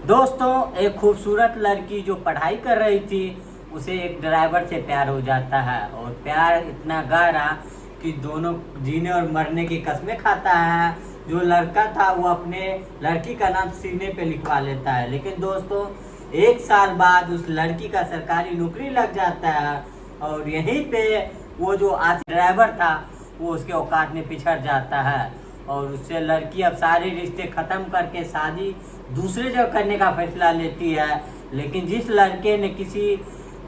दोस्तों, एक खूबसूरत लड़की जो पढ़ाई कर रही थी उसे एक ड्राइवर से प्यार हो जाता है और प्यार इतना गहरा कि दोनों जीने और मरने की कस्में खाता है। जो लड़का था वो अपने लड़की का नाम सीने पे लिखवा लेता है, लेकिन दोस्तों एक साल बाद उस लड़की का सरकारी नौकरी लग जाता है और यहीं पे वो जो आशिक ड्राइवर था वो उसके औकात में पिछड़ जाता है और उससे लड़की अब सारे रिश्ते ख़त्म करके शादी दूसरे जगह करने का फैसला लेती है। लेकिन जिस लड़के ने किसी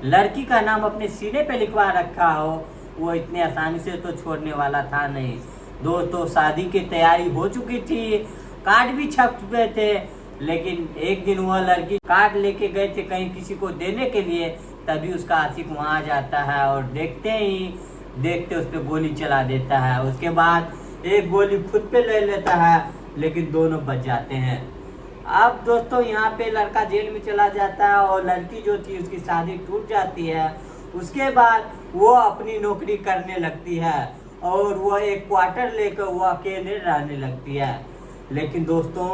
लड़की का नाम अपने सीने पे लिखवा रखा हो वो इतने आसानी से तो छोड़ने वाला था नहीं। दोस्तों, शादी की तैयारी हो चुकी थी, कार्ड भी छप चुके थे, लेकिन एक दिन वह लड़की कार्ड लेके गए थे कहीं किसी को देने के लिए, तभी उसका आशिक वहाँ आ जाता है और देखते ही देखते उस पर गोली चला देता है। उसके बाद एक गोली खुद पे ले लेता है, लेकिन दोनों बच जाते हैं। अब दोस्तों यहाँ पे लड़का जेल में चला जाता है और लड़की जो थी उसकी शादी टूट जाती है। उसके बाद वो अपनी नौकरी करने लगती है और वो एक क्वार्टर लेकर वो अकेले रहने लगती है। लेकिन दोस्तों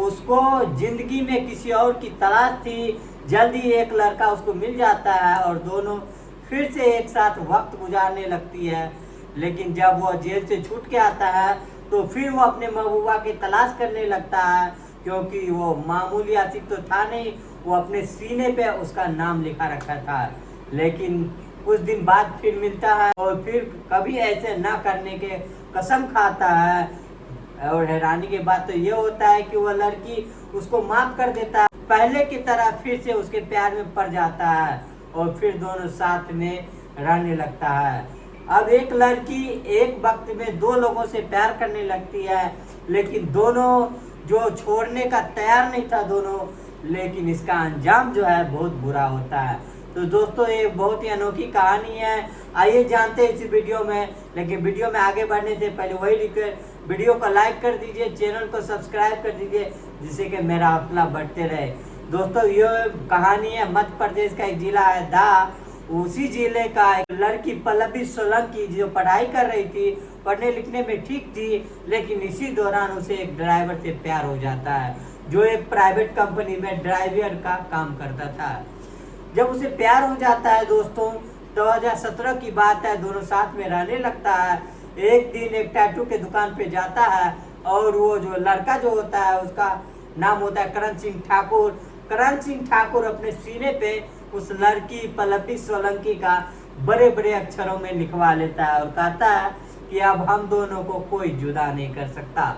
उसको जिंदगी में किसी और की तलाश थी। जल्दी एक लड़का उसको मिल जाता है और दोनों फिर से एक साथ वक्त गुजारने लगती है। लेकिन जब वो जेल से छूट के आता है तो फिर वो अपने महबूबा की तलाश करने लगता है, क्योंकि वो मामूली आशिक तो था नहीं, वो अपने सीने पे उसका नाम लिखा रखा था। लेकिन कुछ दिन बाद फिर मिलता है और फिर कभी ऐसे ना करने के कसम खाता है। और हैरानी की बात तो ये होता है कि वह लड़की उसको माफ कर देता है, पहले की तरह फिर से उसके प्यार में पड़ जाता है और फिर दोनों साथ में रहने लगता है। अब एक लड़की एक वक्त में दो लोगों से प्यार करने लगती है, लेकिन दोनों जो छोड़ने का तैयार नहीं था दोनों, लेकिन इसका अंजाम जो है बहुत बुरा होता है। तो दोस्तों ये बहुत ही अनोखी कहानी है, आइए जानते हैं इस वीडियो में। लेकिन वीडियो में आगे बढ़ने से पहले वही लिखकर वीडियो को लाइक कर दीजिए, चैनल को सब्सक्राइब कर दीजिए, जिससे कि मेरा हौसला बढ़ते रहे। दोस्तों ये कहानी है मध्य प्रदेश का एक जिला है दा, उसी जिले का एक लड़की पल्लवी सोलंकी जो पढ़ाई कर रही थी, पढ़ने लिखने में ठीक थी, लेकिन इसी दौरान उसे एक ड्राइवर से प्यार हो जाता है जो एक प्राइवेट कंपनी में ड्राइवर का काम करता था। जब उसे प्यार हो जाता है दोस्तों 2017 की बात है, दोनों साथ में रहने लगता है। एक दिन एक टैटू के दुकान पे जाता है और वो जो लड़का जो होता है उसका नाम होता है करण सिंह ठाकुर। करण सिंह ठाकुर अपने सीने पे उस लड़की पल्लवी सोलंकी का बड़े बड़े अक्षरों में लिखवा लेता है और कहता है कि अब हम दोनों को कोई जुदा नहीं कर सकता।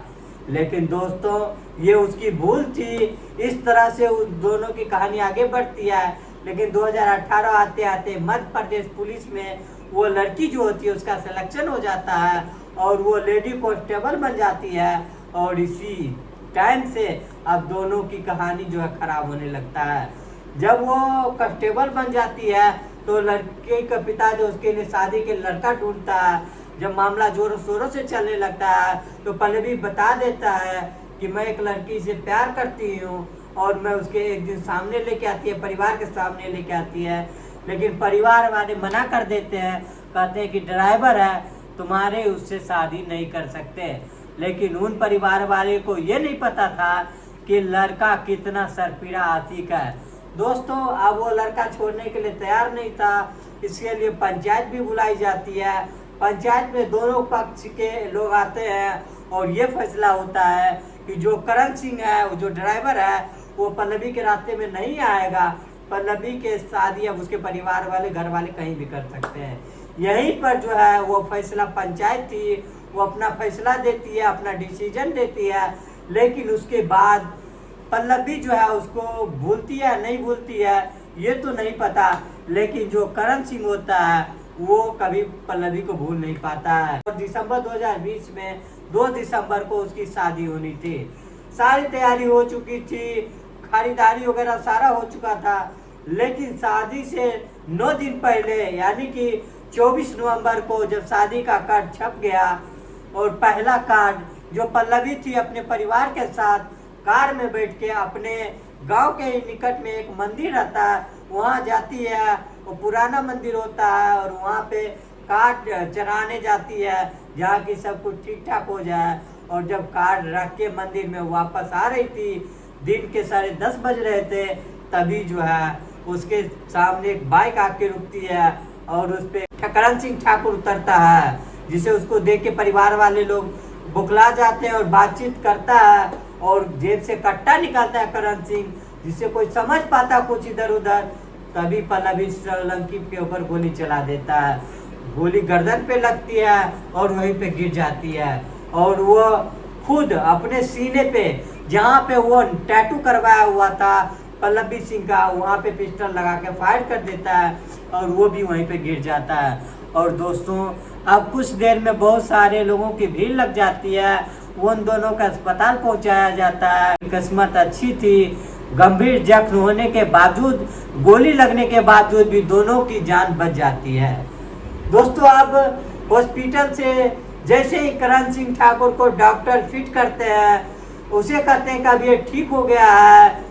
लेकिन दोस्तों ये उसकी भूल थी। इस तरह से उस दोनों की कहानी आगे बढ़ती है। लेकिन 2018 आते आते मध्य प्रदेश पुलिस में वो लड़की जो होती है उसका सिलेक्शन हो जाता है और वो लेडी कांस्टेबल बन जाती है। और इसी टाइम से अब दोनों की कहानी जो है खराब होने लगता है। जब वो कांस्टेबल बन जाती है तो लड़के का पिता जो उसके लिए शादी के लड़का ढूंढता है। जब मामला जोरों शोरों से चलने लगता है तो पल्लवी बता देता है कि मैं एक लड़की से प्यार करती हूँ और मैं उसके एक दिन सामने लेके आती है, परिवार के सामने लेके आती है। लेकिन परिवार वाले मना कर देते हैं, कहते हैं कि ड्राइवर है, तुम्हारे उससे शादी नहीं कर सकते। लेकिन उन परिवार वाले को ये नहीं पता था कि लड़का कितना सरपीड़ा आशिक है। दोस्तों अब वो लड़का छोड़ने के लिए तैयार नहीं था, इसके लिए पंचायत भी बुलाई जाती है। पंचायत में दोनों पक्ष के लोग आते हैं और ये फैसला होता है कि जो करण सिंह है, वो जो ड्राइवर है, वो पल्लवी के रास्ते में नहीं आएगा। पल्लवी के शादी अब उसके परिवार वाले घर वाले कहीं भी कर सकते हैं। यहीं पर जो है वो फैसला पंचायत थी, वो अपना फैसला देती है, अपना डिसीजन देती है। लेकिन उसके बाद पल्लवी जो है उसको भूलती है नहीं भूलती है ये तो नहीं पता, लेकिन जो करण सिंह होता है वो कभी पल्लवी को भूल नहीं पाता है। और दिसंबर 2020 में 2 दिसंबर को उसकी शादी होनी थी। सारी तैयारी हो चुकी थी, खरीदारी वगैरह सारा हो चुका था। लेकिन शादी से 9 दिन पहले यानी कि 24 नवंबर को जब शादी का कार्ड छप गया और पहला कार्ड जो पल्लवी थी अपने परिवार के साथ कार में बैठ के अपने गांव के निकट में एक मंदिर रहता है वहां जाती है। वो पुराना मंदिर होता है और वहां पे कार्ड चढ़ाने जाती है जहाँ की सब कुछ ठीक ठाक हो जाए। और जब कार्ड रख के मंदिर में वापस आ रही थी दिन के 10:30 बज रहे थे, तभी जो है उसके सामने एक बाइक आके रुकती है और उस पे करण सिंह ठाकुर उतरता है, जिसे उसको देख के परिवार वाले लोग बुखला जाते हैं और बातचीत करता है और जेब से कट्टा निकालता है करण सिंह, जिससे कोई समझ पाता कुछ इधर उधर। तभी पल्लवी सोलंकी के ऊपर गोली चला देता है, गोली गर्दन पे लगती है और वहीं पे गिर जाती है और वो खुद अपने सीने पे जहाँ पे वो टैटू करवाया हुआ था पल्लवी सिंह का, वहाँ पे पिस्टल लगा के फायर कर देता है और वो भी वहीं पे गिर जाता है। और दोस्तों अब कुछ देर में बहुत सारे लोगों की भीड़ लग जाती है, उन दोनों का अस्पताल पहुंचाया जाता है। किस्मत अच्छी थी, गंभीर जख्म होने के बावजूद, गोली लगने के बावजूद भी दोनों की जान बच जाती है। दोस्तों अब हॉस्पिटल से जैसे ही करण सिंह ठाकुर को डॉक्टर फिट करते हैं, उसे कहते हैं कि अब ये ठीक हो गया है,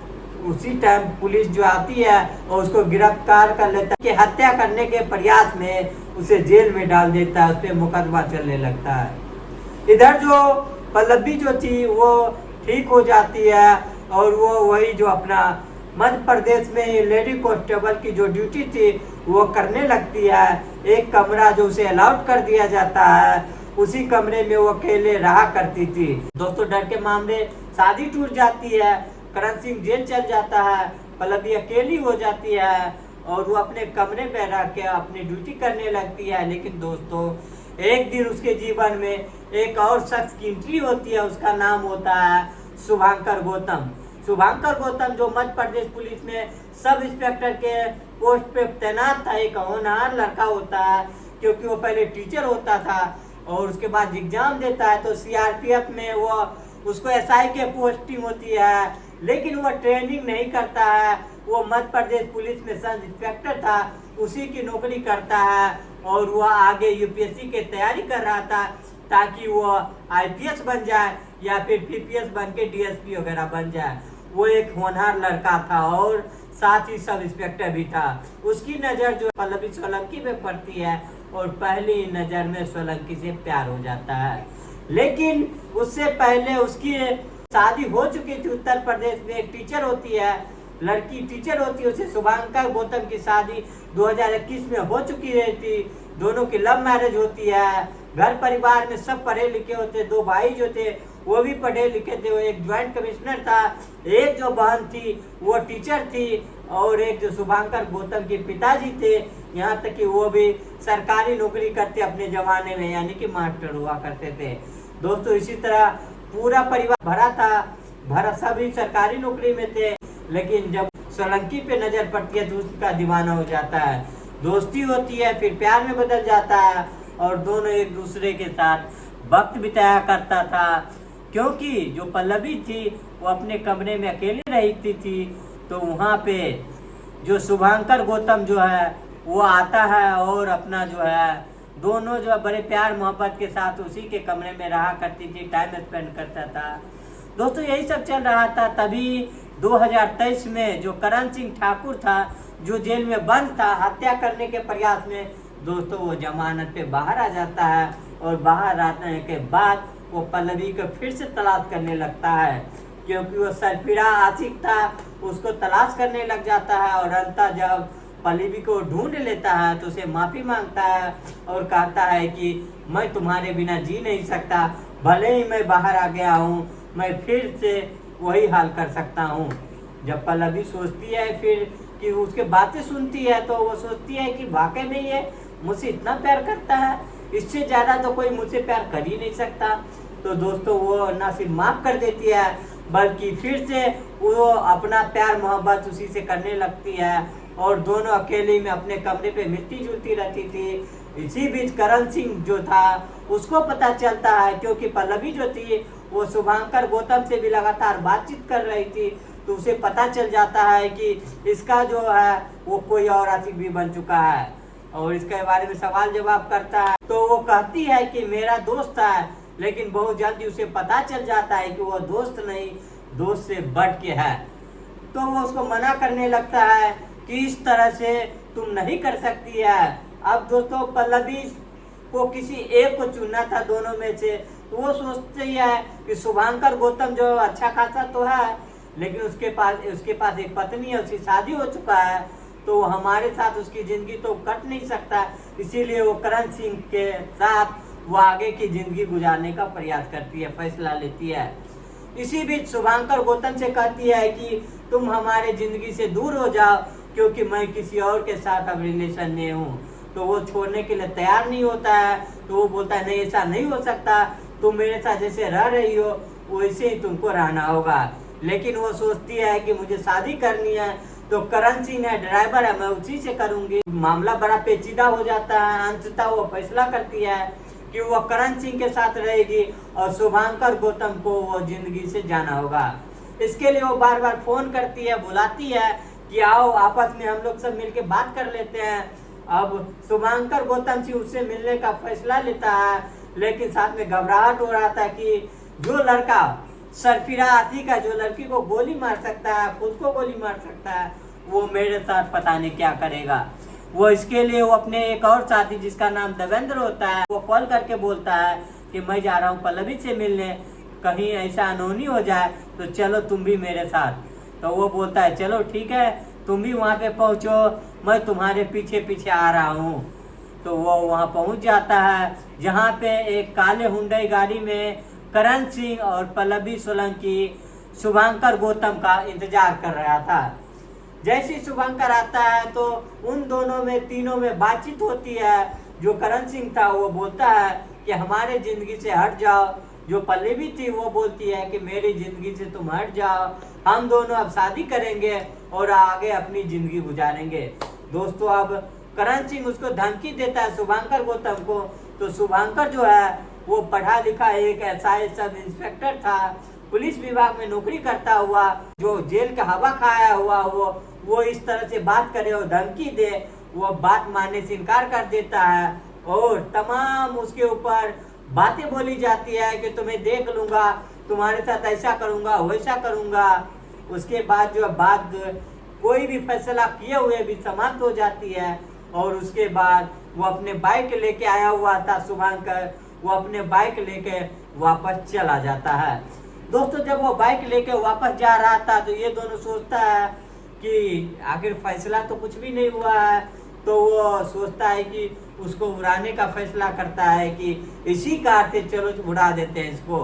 उसी टाइम पुलिस जो आती है और उसको गिरफ्तार कर लेता है कि हत्या करने के प्रयास में उसे जेल में डाल देता है, उस पर मुकदमा चलने लगता है। इधर जो पल्लवी जो थी वो ठीक हो जाती है और वो वही जो अपना मध्य प्रदेश में लेडी कांस्टेबल की जो ड्यूटी थी वो करने लगती है। एक कमरा जो उसे अलाउड कर दिया जाता है, उसी कमरे में वो अकेले रहा करती थी। दोस्तों डर के मामले शादी टूट जाती है, करण सिंह जेल चल जाता है, पल्लवी अकेली हो जाती है और वो अपने कमरे में रह के अपनी ड्यूटी करने लगती है। लेकिन दोस्तों एक दिन उसके जीवन में एक और शख्स की एंट्री होती है, उसका नाम होता है शुभांकर गौतम। शुभांकर गौतम जो मध्य प्रदेश पुलिस में सब इंस्पेक्टर के पोस्ट पे तैनात था, एक होनहार लड़का होता है, क्योंकि वो पहले टीचर होता था और उसके बाद एग्जाम देता है तो सीआरपीएफ में वो उसको एसआई के पोस्टिंग होती है, लेकिन वो ट्रेनिंग नहीं करता है। वो मध्य प्रदेश पुलिस में सब इंस्पेक्टर था, उसी की नौकरी करता है और वो आगे यूपीएससी की तैयारी कर रहा था ताकि वो आईपीएस बन जाए या फिर पीपीएस बन के डीएसपी वगैरह बन जाए। वो एक होनहार लड़का था और साथ ही सब इंस्पेक्टर भी था। उसकी नज़र जो पल्लवी सोलंकी पे पड़ती है और पहली नज़र में सोलंकी से प्यार हो जाता है। लेकिन उससे पहले उसकी शादी हो चुकी थी, उत्तर प्रदेश में एक टीचर होती है, लड़की टीचर होती है, उसे शुभांकर गौतम की शादी 2021 में हो चुकी थी। दोनों की लव मैरिज होती है, घर परिवार में सब पढ़े लिखे होते, दो भाई जो थे वो भी पढ़े लिखे थे, वो एक ज्वाइंट कमिश्नर था, एक जो बहन थी वो टीचर थी और एक जो शुभांकर गौतम के पिताजी थे, यहाँ तक कि वो भी सरकारी नौकरी करते अपने जमाने में, यानी कि मास्टर हुआ करते थे। दोस्तों इसी तरह पूरा परिवार भरा सभी सरकारी नौकरी में थे। लेकिन जब सोलंकी पे नजर पड़ती है तो उसका दीवाना हो जाता है, दोस्ती होती है, फिर प्यार में बदल जाता है और दोनों एक दूसरे के साथ वक्त बिताया करता था। क्योंकि जो पल्लवी थी वो अपने कमरे में अकेली रहती थी, तो वहाँ पे जो शुभांकर गौतम जो है वो आता है और अपना जो है दोनों जो बड़े प्यार मोहब्बत के साथ उसी के कमरे में रहा करती थी, टाइम स्पेंड करता था। दोस्तों यही सब चल रहा था। तभी 2023 में जो करण सिंह ठाकुर था जो जेल में बंद था हत्या करने के प्रयास में, दोस्तों वो जमानत पे बाहर आ जाता है और बाहर आने के बाद वो पल्लवी को फिर से तलाश करने लगता है, क्योंकि वो सरफिरा आशिक था, उसको तलाश करने लग जाता है और अंततः जब पल्लवी को ढूंढ लेता है तो उसे माफ़ी मांगता है और कहता है कि मैं तुम्हारे बिना जी नहीं सकता, भले ही मैं बाहर आ गया हूँ, मैं फिर से वही हाल कर सकता हूँ। जब पल्लवी सोचती है फिर कि उसके बातें सुनती है तो वो सोचती है कि वाकई में ये मुझसे इतना प्यार करता है, इससे ज़्यादा तो कोई मुझसे प्यार कर ही नहीं सकता। तो दोस्तों वो ना सिर्फ माफ़ कर देती है बल्कि फिर से वो अपना प्यार मोहब्बत उसी से करने लगती है और दोनों अकेले में अपने कमरे पे मिलती जुलती रहती थी। इसी बीच करण सिंह जो था उसको पता चलता है, क्योंकि पल्लवी जो थी वो शुभांकर गौतम से भी लगातार बातचीत कर रही थी, तो उसे पता चल जाता है कि इसका जो है वो कोई और आशिक भी बन चुका है और इसके बारे में सवाल जवाब करता है। तो वो कहती है कि मेरा दोस्त है, लेकिन बहुत जल्दी उसे पता चल जाता है कि वो दोस्त नहीं, दोस्त से बढ़ के है। तो वो उसको मना करने लगता है कि इस तरह से तुम नहीं कर सकती है। अब दोस्तों पल्लवी को किसी एक को चुनना था दोनों में से, तो वो सोचती है कि शुभांकर गौतम जो अच्छा खासा तो है, लेकिन उसके पास एक पत्नी है, उसकी शादी हो चुका है, तो हमारे साथ उसकी जिंदगी तो कट नहीं सकता। इसीलिए वो करण सिंह के साथ वो आगे की जिंदगी गुजारने का प्रयास करती है, फैसला लेती है। इसी बीच शुभांकर गौतम से कहती है कि तुम हमारे जिंदगी से दूर हो जाओ, क्योंकि मैं किसी और के साथ अब रिलेशन में हूँ। तो वो छोड़ने के लिए तैयार नहीं होता है। तो वो बोलता है नहीं, ऐसा नहीं हो सकता, तुम मेरे साथ जैसे रह रही हो वैसे ही तुमको रहना होगा। लेकिन वो सोचती है कि मुझे शादी करनी है, तो करण सिंह है, ड्राइवर है, मैं उसी से करूंगी। मामला बड़ा पेचीदा हो जाता है। अंततः वो फैसला करती है कि वो करण सिंह के साथ रहेगी और शुभांकर गौतम को वो जिंदगी से जाना होगा। इसके लिए वो बार बार फोन करती है, बुलाती है कि आओ आपस में हम लोग सब मिलके बात कर लेते हैं। अब शुभांकर गौतम सिंह उससे मिलने का फैसला लेता है, लेकिन साथ में घबराहट हो रहा था कि जो लड़का सरफिरा आशिक है, जो लड़की को गोली मार सकता है, खुद को गोली मार सकता है, वो मेरे साथ पता नहीं क्या करेगा। वो इसके लिए वो अपने एक और साथी जिसका नाम देवेंद्र होता है, वो कॉल करके बोलता है कि मैं जा रहा हूँ पल्लवी से मिलने, कहीं ऐसा अनहोनी हो जाए तो चलो तुम भी मेरे साथ। तो वो बोलता है चलो ठीक है, तुम भी वहाँ पे पहुँचो, मैं तुम्हारे पीछे पीछे आ रहा हूँ। तो वो वहाँ पहुँच जाता है, जहाँ पे एक काले हुंडई गाड़ी में करण सिंह और पल्लवी सोलंकी शुभांकर गौतम का इंतजार कर रहा था। जैसे शुभांकर आता है तो उन दोनों में तीनों में बातचीत होती है। जो करण सिंह था वो बोलता है कि हमारे जिंदगी से हट जाओ। जो पल्लवी थी वो बोलती है कि मेरी जिंदगी से तुम हट जाओ, हम दोनों अब शादी करेंगे और आगे अपनी जिंदगी गुजारेंगे। दोस्तों, अब करण सिंह उसको धमकी देता है शुभांकर गौतम को। तो शुभांकर जो है वो पढ़ा लिखा एक एसआई सब इंस्पेक्टर था, पुलिस विभाग में नौकरी करता हुआ, जो जेल का हवा खाया हुआ वो इस तरह से बात करे और धमकी दे, वो बात मानने से इनकार कर देता है और तमाम उसके ऊपर बातें बोली जाती है कि तुम्हें देख लूंगा, तुम्हारे साथ ऐसा करूंगा वैसा करूंगा। उसके बाद जो बात कोई भी फैसला किए हुए भी समाप्त हो जाती है और उसके बाद वो अपने बाइक लेके आया हुआ था शुभांकर, वो अपने बाइक लेके वापस चला जाता है। दोस्तों, जब वो बाइक लेके वापस जा रहा था तो ये दोनों सोचता है कि आखिर फैसला तो कुछ भी नहीं हुआ है। तो वो सोचता है कि उसको उड़ाने का फैसला करता है कि इसी कार से चलो उड़ा देते हैं इसको।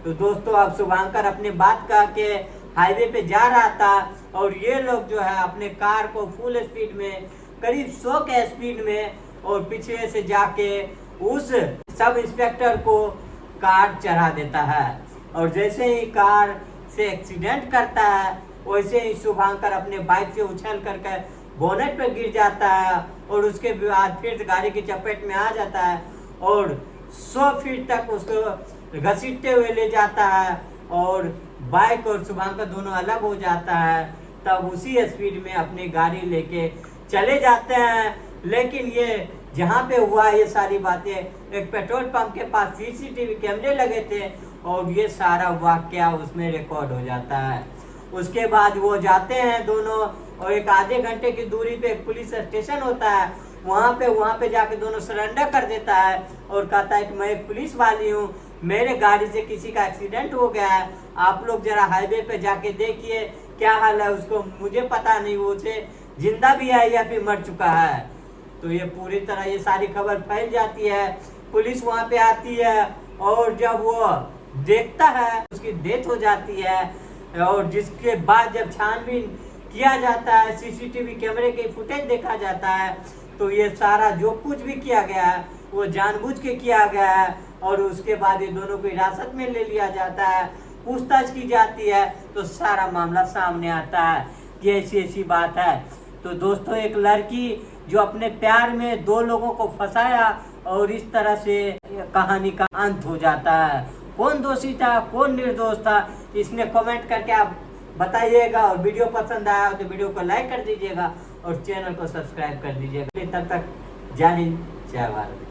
तो दोस्तों, अब शुभांकर अपनी बात कह के हाईवे पे जा रहा था और ये लोग जो है अपने कार को फुल स्पीड में करीब 100 के स्पीड में और पीछे से जाके उस सब इंस्पेक्टर को कार चढ़ा देता है। और जैसे ही कार से एक्सीडेंट करता है वैसे ही शुभांकर अपने बाइक से उछल करके बोनेट पे गिर जाता है और उसके बाद फिर गाड़ी की चपेट में आ जाता है और 100 फीट तक उसको घसीटते हुए ले जाता है और बाइक और शुभांकर दोनों अलग हो जाता है। तब उसी स्पीड में अपनी गाड़ी लेके चले जाते हैं। लेकिन ये जहाँ पे हुआ ये सारी बातें, एक पेट्रोल पंप के पास सीसीटीवी कैमरे लगे थे और ये सारा वाकया उसमें रिकॉर्ड हो जाता है। उसके बाद वो जाते हैं दोनों और एक आधे घंटे की दूरी पे एक पुलिस स्टेशन होता है, वहाँ पे जाके दोनों सरेंडर कर देता है और कहता है कि मैं एक पुलिस वाली हूँ, मेरे गाड़ी से किसी का एक्सीडेंट हो गया है, आप लोग जरा हाईवे पे जाके देखिए क्या हाल है उसको, मुझे पता नहीं वो उसे जिंदा भी है या फिर मर चुका है। तो ये पूरी तरह ये सारी खबर फैल जाती है। पुलिस वहाँ पे आती है और जब वो देखता है उसकी डेथ हो जाती है और जिसके बाद जब छानबीन किया जाता है, सीसीटीवी कैमरे के फुटेज देखा जाता है, तो ये सारा जो कुछ भी किया गया है वो जानबूझ के किया गया है। और उसके बाद ये दोनों को हिरासत में ले लिया जाता है, पूछताछ की जाती है तो सारा मामला सामने आता है कि ऐसी ऐसी बात है। तो दोस्तों, एक लड़की जो अपने प्यार में दो लोगों को फंसाया और इस तरह से कहानी का अंत हो जाता है। कौन दोषी था, कौन निर्दोष था, इसमें कमेंट करके आप बताइएगा। और वीडियो पसंद आया तो वीडियो को लाइक कर दीजिएगा और चैनल को सब्सक्राइब कर दीजिएगा। तब तक जय हिंद, जय भारत।